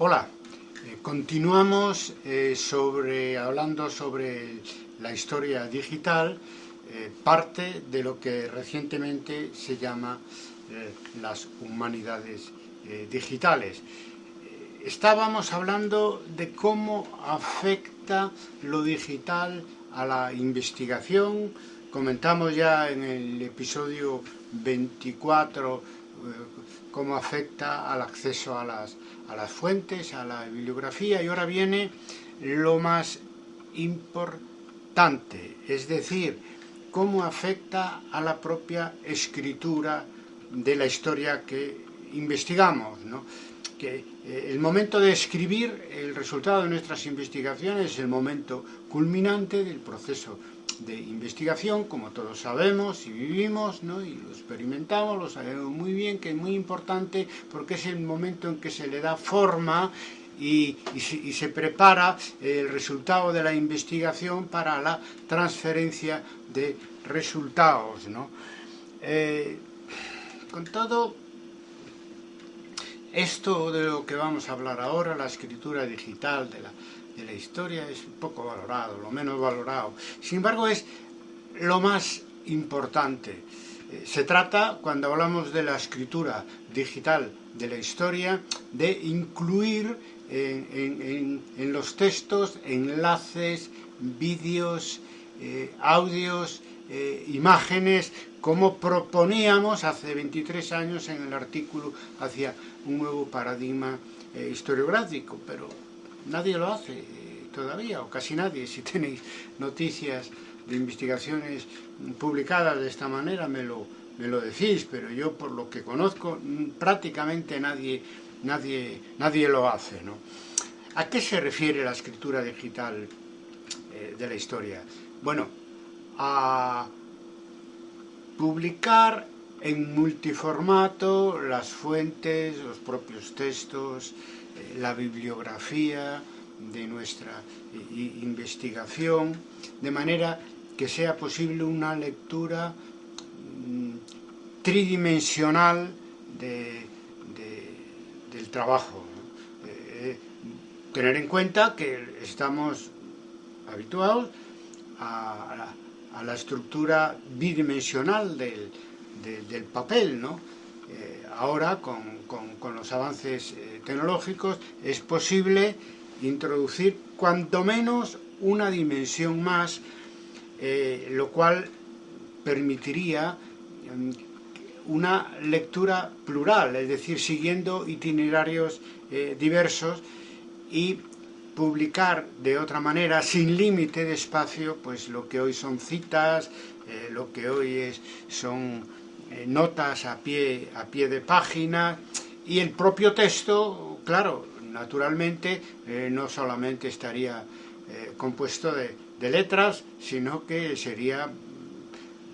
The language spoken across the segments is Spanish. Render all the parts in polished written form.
Hola, continuamos hablando sobre la historia digital, parte de lo que recientemente se llama las humanidades digitales. Estábamos hablando de cómo afecta lo digital a la investigación. Comentamos ya en el episodio 24 cómo afecta al acceso a las fuentes, a la bibliografía, y ahora viene lo más importante, es decir, cómo afecta a la propia escritura de la historia que investigamos, ¿no? Que el momento de escribir el resultado de nuestras investigaciones es el momento culminante del proceso de investigación, como todos sabemos y vivimos, ¿no? Y lo experimentamos, lo sabemos muy bien, que es muy importante porque es el momento en que se le da forma y se prepara el resultado de la investigación para la transferencia de resultados, ¿no? Con todo esto de lo que vamos a hablar ahora, la escritura digital de la historia, es poco valorado, lo menos valorado. Sin embargo, es lo más importante. Se trata, cuando hablamos de la escritura digital de la historia, de incluir en los textos enlaces, vídeos, audios, imágenes, como proponíamos hace 23 años en el artículo hacia un nuevo paradigma historiográfico, pero nadie lo hace todavía, o casi nadie. Si tenéis noticias de investigaciones publicadas de esta manera me lo decís, pero yo por lo que conozco prácticamente nadie lo hace, ¿no? ¿A qué se refiere la escritura digital de la historia? Bueno, a publicar en multiformato las fuentes, los propios textos, la bibliografía de nuestra investigación, de manera que sea posible una lectura tridimensional del trabajo, ¿no? Tener en cuenta que estamos habituados a la estructura bidimensional del papel, ¿no? Ahora, con los avances tecnológicos, es posible introducir cuanto menos una dimensión más, lo cual permitiría una lectura plural, es decir, siguiendo itinerarios diversos, y publicar de otra manera, sin límite de espacio, pues lo que hoy son citas, lo que hoy son notas a pie de página, y el propio texto, claro, naturalmente, no solamente estaría compuesto de letras, sino que sería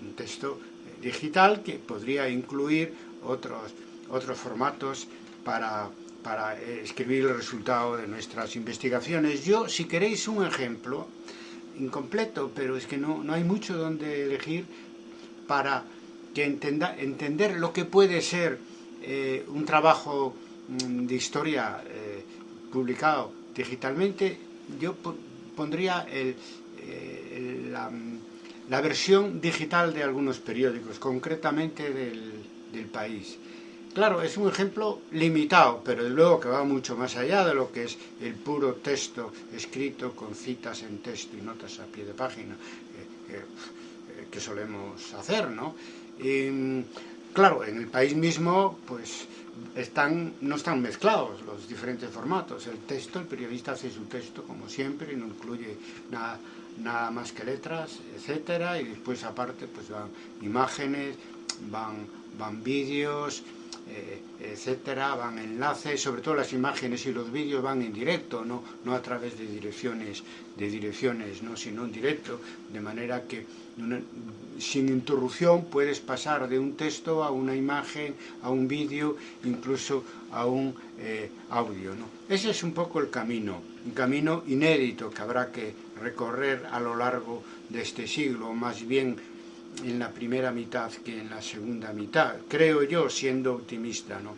un texto digital que podría incluir otros formatos para escribir el resultado de nuestras investigaciones. Yo, si queréis un ejemplo, incompleto, pero es que no hay mucho donde elegir para que entender lo que puede ser un trabajo de historia publicado digitalmente. Yo pondría la versión digital de algunos periódicos, concretamente del País. Claro, es un ejemplo limitado, pero desde luego que va mucho más allá de lo que es el puro texto escrito con citas en texto y notas a pie de página que solemos hacer, ¿no? Claro, en el País mismo, pues no están mezclados los diferentes formatos. El texto, el periodista hace su texto como siempre y no incluye nada más que letras, etcétera, y después aparte pues van imágenes, van vídeos, etcétera, van enlaces, sobre todo las imágenes y los vídeos van en directo, no a través de direcciones, ¿no? Sino en directo, de manera que sin interrupción puedes pasar de un texto a una imagen, a un vídeo, incluso a un audio, ¿no? Ese es un poco el camino, un camino inédito que habrá que recorrer a lo largo de este siglo, más bien en la primera mitad que en la segunda mitad, creo yo, siendo optimista, ¿no?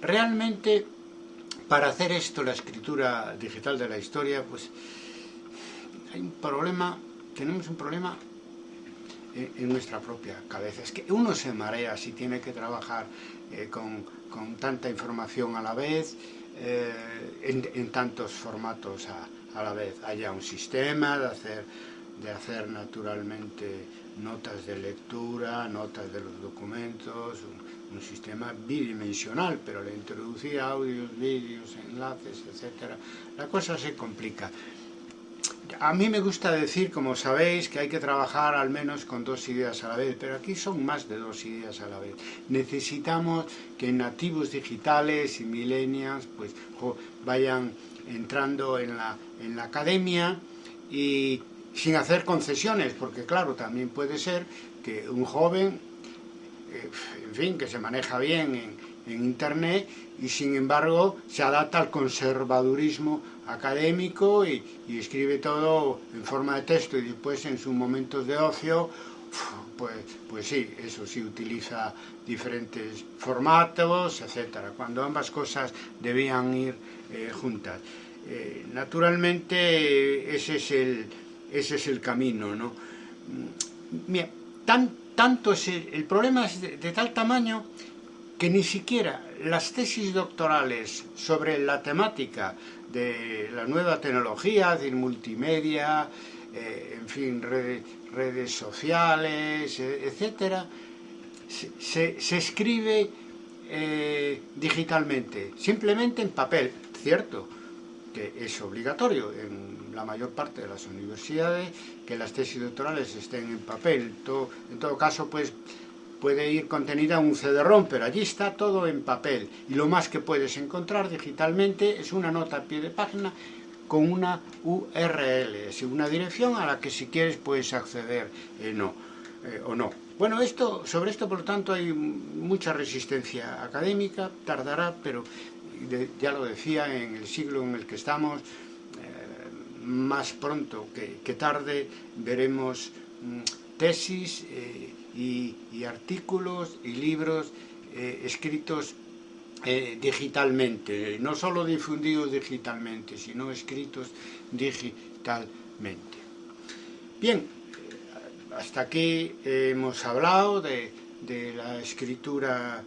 Realmente para hacer esto, la escritura digital de la historia, pues hay un problema, tenemos un problema en nuestra propia cabeza. Es que uno se marea si tiene que trabajar con tanta información a la vez, en tantos formatos a la vez. Haya un sistema de hacer naturalmente notas de lectura, notas de los documentos, un sistema bidimensional, pero al introducir audios, vídeos, enlaces, etcétera, la cosa se complica. A mí me gusta decir, como sabéis, que hay que trabajar al menos con 2 ideas a la vez, pero aquí son más de 2 ideas a la vez. Necesitamos que nativos digitales y millennials pues vayan entrando en la academia y sin hacer concesiones, porque claro, también puede ser que un joven, en fin, que se maneja bien en Internet y sin embargo se adapta al conservadurismo académico y escribe todo en forma de texto, y después en sus momentos de ocio, pues sí, eso sí, utiliza diferentes formatos, etcétera, cuando ambas cosas debían ir juntas. Naturalmente ese es el camino, ¿no? Mira, tanto es el problema es de tal tamaño que ni siquiera las tesis doctorales sobre la temática de la nueva tecnología, de multimedia, en fin, redes sociales, etcétera, se escribe digitalmente, simplemente en papel, cierto, que es obligatorio en la mayor parte de las universidades que las tesis doctorales estén en papel. En todo caso, pues puede ir contenida en un CD-ROM, pero allí está todo en papel. Y lo más que puedes encontrar digitalmente es una nota a pie de página con una URL, es una dirección a la que si quieres puedes acceder o no. Bueno, sobre esto, por lo tanto, hay mucha resistencia académica, tardará, pero ya lo decía, en el siglo en el que estamos, más pronto que tarde veremos tesis y artículos y libros escritos digitalmente, no solo difundidos digitalmente, sino escritos digitalmente. Bien, hasta aquí hemos hablado de la escritura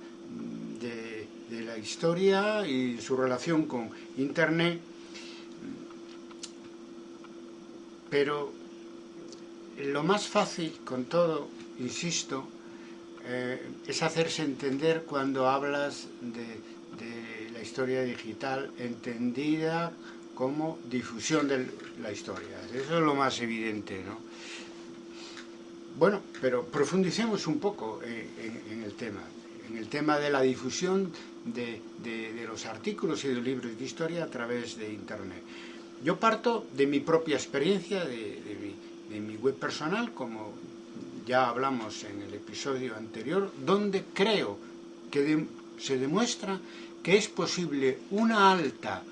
de la historia y su relación con Internet, pero lo más fácil con todo, insisto, es hacerse entender cuando hablas de la historia digital entendida como difusión de la historia. Eso es lo más evidente, ¿no? Bueno, pero profundicemos un poco en el tema de la difusión de los artículos y de los libros de historia a través de Internet. Yo parto de mi propia experiencia, de mi web personal, como ya hablamos en el episodio anterior, donde creo que se demuestra que es posible una alta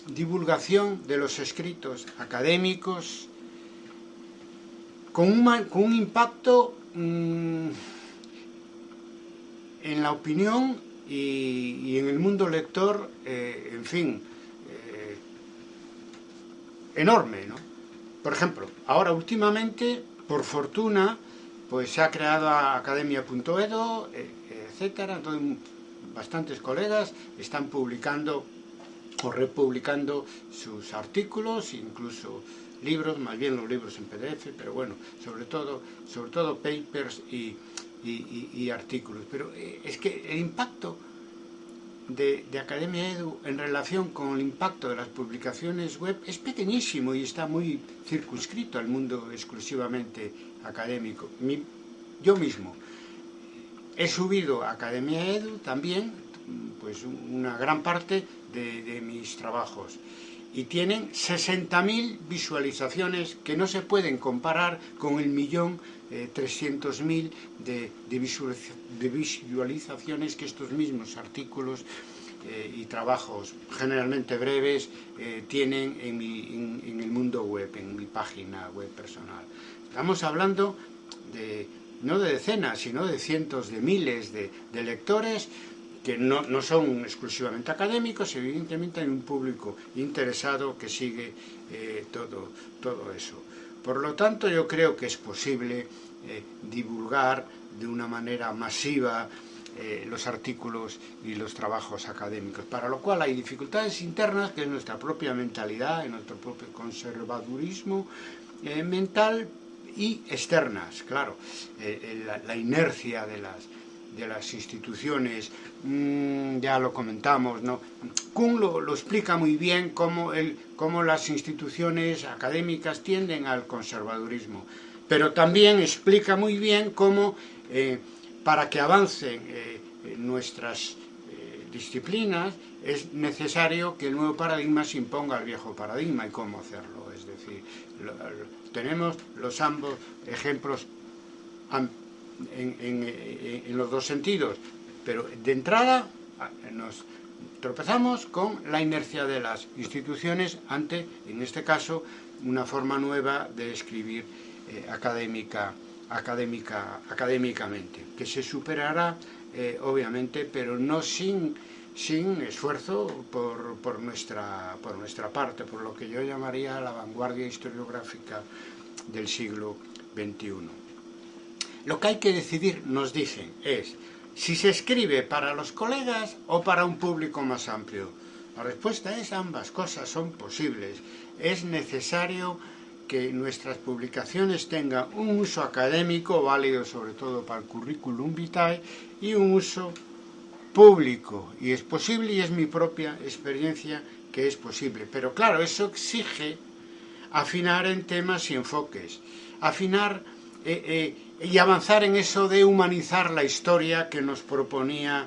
divulgación de los escritos académicos con un impacto en la opinión y en el mundo lector, en fin, enorme, ¿no? Por ejemplo, ahora últimamente, por fortuna, pues se ha creado academia.edu, etcétera. Entonces, bastantes colegas están publicando o republicando sus artículos, incluso libros, más bien los libros en PDF, pero bueno, sobre todo papers y artículos. Pero es que el impacto de Academia Edu en relación con el impacto de las publicaciones web es pequeñísimo y está muy circunscrito al mundo exclusivamente académico. Yo mismo he subido a Academia Edu también pues una gran parte de mis trabajos y tienen 60.000 visualizaciones que no se pueden comparar con el 1.300.000 de visualizaciones que estos mismos artículos y trabajos generalmente breves tienen en el mundo web, en mi página web personal. Estamos hablando no de decenas, sino de cientos de miles de lectores que no son exclusivamente académicos, evidentemente hay un público interesado que sigue todo eso. Por lo tanto, yo creo que es posible divulgar de una manera masiva los artículos y los trabajos académicos, para lo cual hay dificultades internas, que es nuestra propia mentalidad, nuestro propio conservadurismo mental, y externas, claro, la inercia de las instituciones, ya lo comentamos, ¿no? Kuhn lo explica muy bien cómo las instituciones académicas tienden al conservadurismo, pero también explica muy bien cómo para que avancen nuestras disciplinas es necesario que el nuevo paradigma se imponga al viejo paradigma, y cómo hacerlo. Es decir, tenemos los ambos ejemplos en los dos sentidos, pero de entrada nos tropezamos con la inercia de las instituciones ante, en este caso, una forma nueva de escribir académicamente, que se superará obviamente, pero no sin esfuerzo por nuestra parte, por lo que yo llamaría la vanguardia historiográfica del siglo XXI. Lo que hay que decidir, nos dicen, es si se escribe para los colegas o para un público más amplio. La respuesta es ambas cosas son posibles. Es necesario que nuestras publicaciones tengan un uso académico, válido sobre todo para el currículum vitae, y un uso público. Y es posible, y es mi propia experiencia que es posible. Pero claro, eso exige afinar en temas y enfoques. Afinar y avanzar en eso de humanizar la historia que nos proponía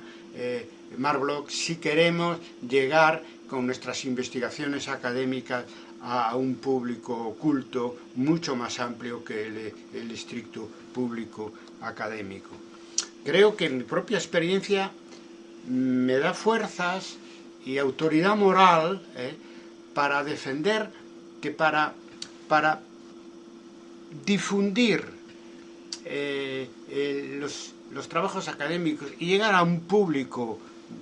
Marc Bloch, si queremos llegar con nuestras investigaciones académicas a un público culto mucho más amplio que el estricto público académico. Creo que mi propia experiencia me da fuerzas y autoridad moral para defender que para difundir los trabajos académicos y llegar a un público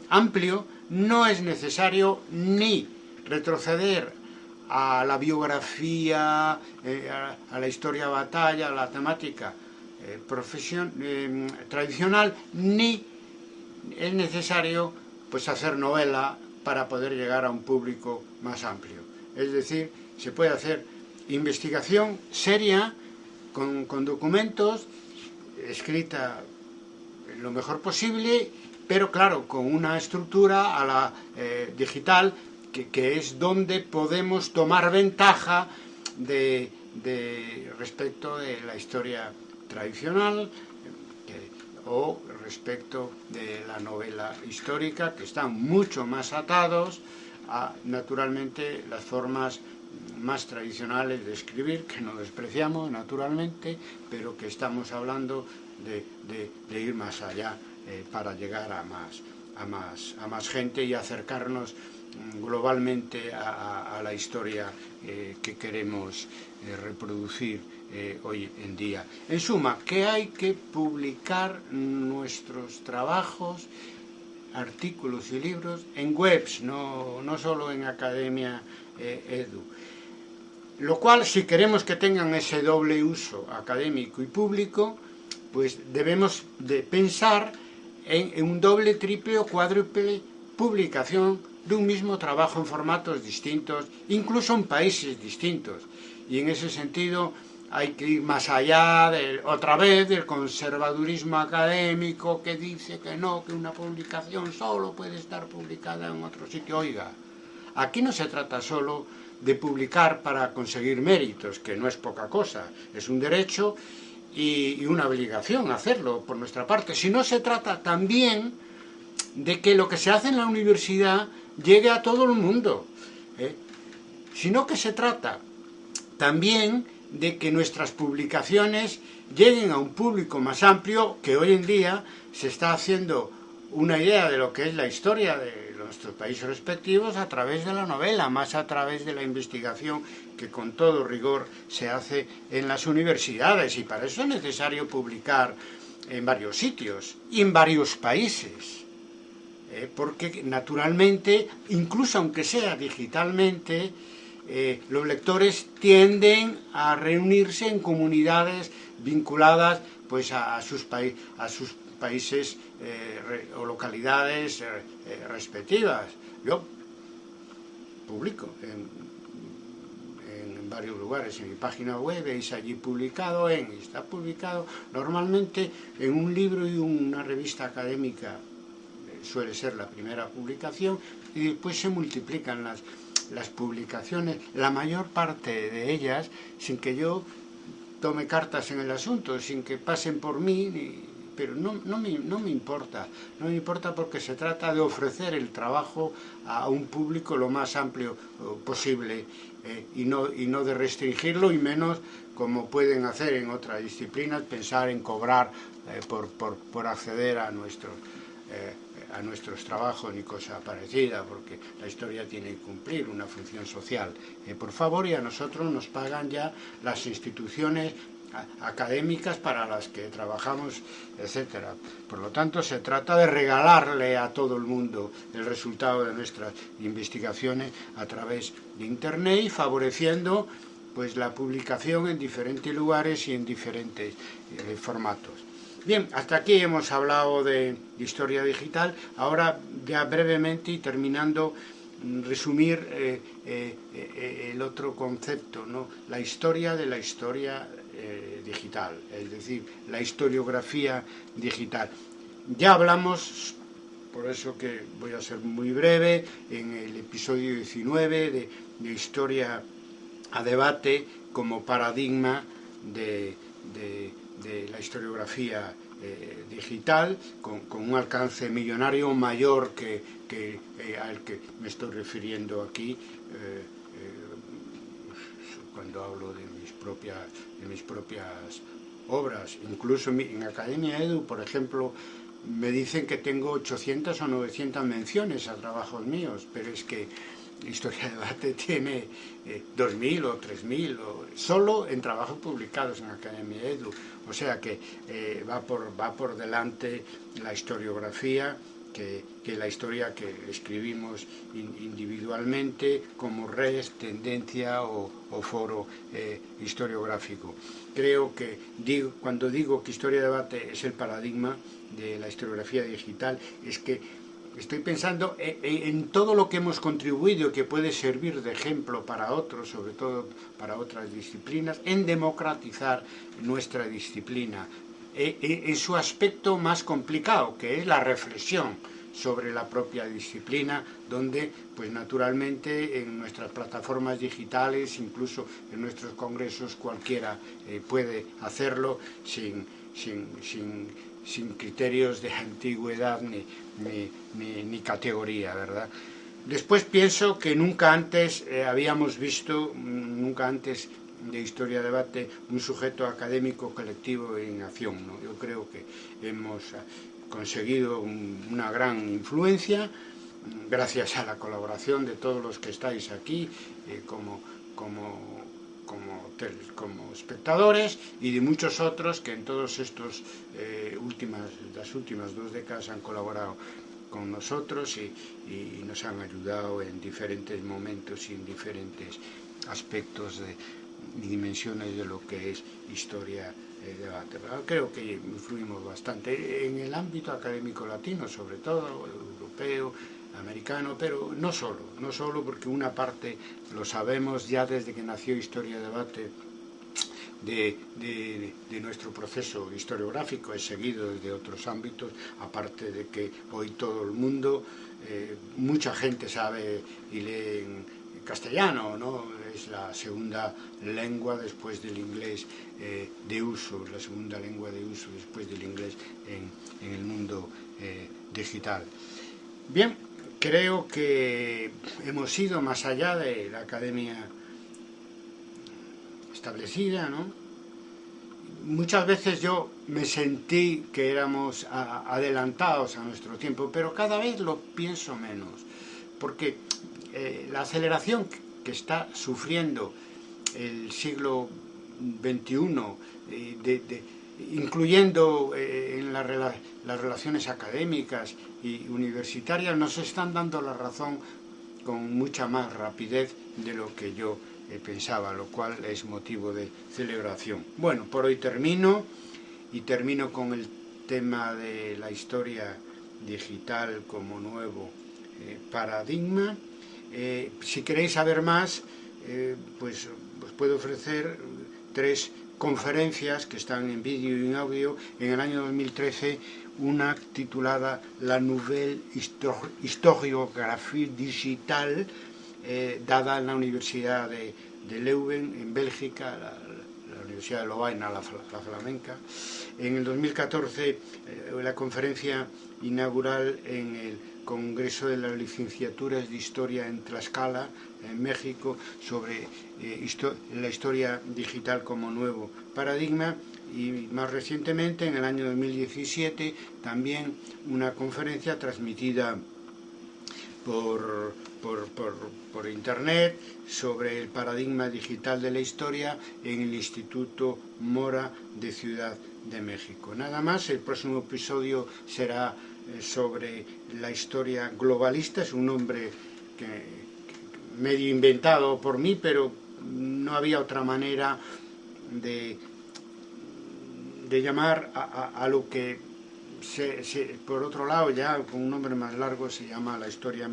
amplio, no es necesario ni retroceder a la biografía, a la historia batalla, a la temática tradicional, ni es necesario pues hacer novela para poder llegar a un público más amplio. Es decir, se puede hacer investigación seria con documentos, escrita lo mejor posible, pero claro, con una estructura a la digital, que es donde podemos tomar ventaja respecto de la historia tradicional o respecto de la novela histórica, que están mucho más atados a, naturalmente, las formas más tradicionales de escribir, que no despreciamos, naturalmente, pero que estamos hablando de ir más allá para llegar a más gente y acercarnos globalmente a la historia que queremos reproducir hoy en día. En suma, que hay que publicar nuestros trabajos, artículos y libros en webs, no solo en Academia Edu. Lo cual, si queremos que tengan ese doble uso académico y público, pues debemos de pensar en un doble, triple o cuádruple publicación de un mismo trabajo en formatos distintos, incluso en países distintos. Y en ese sentido hay que ir más allá, otra vez, del conservadurismo académico que dice que no, que una publicación solo puede estar publicada en otro sitio. Oiga, aquí no se trata solo de publicar para conseguir méritos, que no es poca cosa, es un derecho y una obligación hacerlo por nuestra parte, sino se trata también de que lo que se hace en la universidad llegue a todo el mundo, sino que se trata también de que nuestras publicaciones lleguen a un público más amplio, que hoy en día se está haciendo una idea de lo que es la historia de nuestros países respectivos a través de la novela, más a través de la investigación que con todo rigor se hace en las universidades, y para eso es necesario publicar en varios sitios y en varios países. porque naturalmente, incluso aunque sea digitalmente, los lectores tienden a reunirse en comunidades vinculadas pues a sus países o localidades respectivas. Yo publico en varios lugares en mi página web, veis allí publicado, está publicado normalmente en un libro y una revista académica, suele ser la primera publicación, y después se multiplican las publicaciones, la mayor parte de ellas sin que yo tome cartas en el asunto, sin que pasen por mí, pero no me importa, no me importa porque se trata de ofrecer el trabajo a un público lo más amplio posible, y no de restringirlo, y menos como pueden hacer en otras disciplinas, pensar en cobrar por acceder a nuestros trabajos ni cosa parecida, porque la historia tiene que cumplir una función social, por favor, y a nosotros nos pagan ya las instituciones académicas para las que trabajamos, etcétera. Por lo tanto, se trata de regalarle a todo el mundo el resultado de nuestras investigaciones a través de Internet y favoreciendo pues la publicación en diferentes lugares y en diferentes formatos. Bien, hasta aquí hemos hablado de historia digital. Ahora, ya brevemente y terminando, resumir el otro concepto, ¿no? La historia de la historia digital, es decir, la historiografía digital. Ya hablamos, por eso que voy a ser muy breve, en el episodio 19 de Historia a Debate como paradigma de la historiografía digital, con un alcance millonario mayor que al que me estoy refiriendo aquí cuando hablo de mis propias obras. Incluso en Academia Edu, por ejemplo, me dicen que tengo 800 o 900 menciones a trabajos míos, pero es que Historia de Debate tiene 2.000 o 3.000 solo en trabajos publicados en Academia Edu. O sea que va por delante la historiografía que la historia que escribimos individualmente como red, tendencia o foro historiográfico. Creo que cuando digo que Historia de Debate es el paradigma de la historiografía digital, es que estoy pensando en todo lo que hemos contribuido que puede servir de ejemplo para otros, sobre todo para otras disciplinas, en democratizar nuestra disciplina, en su aspecto más complicado, que es la reflexión sobre la propia disciplina, donde pues naturalmente en nuestras plataformas digitales, incluso en nuestros congresos, cualquiera puede hacerlo sin criterios de antigüedad ni categoría, ¿verdad? Después pienso que nunca antes habíamos visto, nunca antes de Historia de Debate, un sujeto académico colectivo en acción, ¿no? Yo creo que hemos conseguido una gran influencia gracias a la colaboración de todos los que estáis aquí como espectadores, y de muchos otros que en todos estos las últimas 2 décadas han colaborado con nosotros y nos han ayudado en diferentes momentos y en diferentes aspectos y dimensiones de lo que es historia de debate. Creo que influimos bastante en el ámbito académico latino, sobre todo europeo, americano, pero no solo porque una parte lo sabemos ya desde que nació Historia de Debate de nuestro proceso historiográfico, es seguido desde otros ámbitos, aparte de que hoy todo el mundo, mucha gente sabe y lee en castellano, ¿no? Es la segunda lengua después del inglés de uso, la segunda lengua de uso después del inglés en el mundo digital. Bien, creo que hemos ido más allá de la academia establecida, ¿no? Muchas veces yo me sentí que éramos adelantados a nuestro tiempo, pero cada vez lo pienso menos, porque la aceleración que está sufriendo el siglo XXI incluyendo en las relaciones académicas y universitarias, nos están dando la razón con mucha más rapidez de lo que yo pensaba, lo cual es motivo de celebración. Bueno, por hoy termino, y termino con el tema de la historia digital como nuevo paradigma. Si queréis saber más, pues os puedo ofrecer 3 conferencias que están en vídeo y en audio. En el año 2013, una titulada La Nouvelle Historiographie Digital, dada en la Universidad de Leuven, en Bélgica, la Universidad de Lovaina, la flamenca. En el 2014, la conferencia inaugural en el Congreso de las Licenciaturas de Historia en Tlaxcala, en México, sobre la historia digital como nuevo paradigma. Y más recientemente, en el año 2017, también una conferencia transmitida por internet sobre el paradigma digital de la historia en el Instituto Mora de Ciudad de México. Nada más, el próximo episodio será sobre la historia globalista. Es un nombre medio inventado por mí, pero no había otra manera de llamar a lo que por otro lado, ya con un nombre más largo, se llama la historia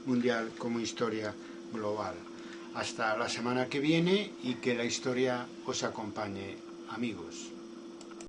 mundial como historia global. Hasta la semana que viene, y que la historia os acompañe, amigos.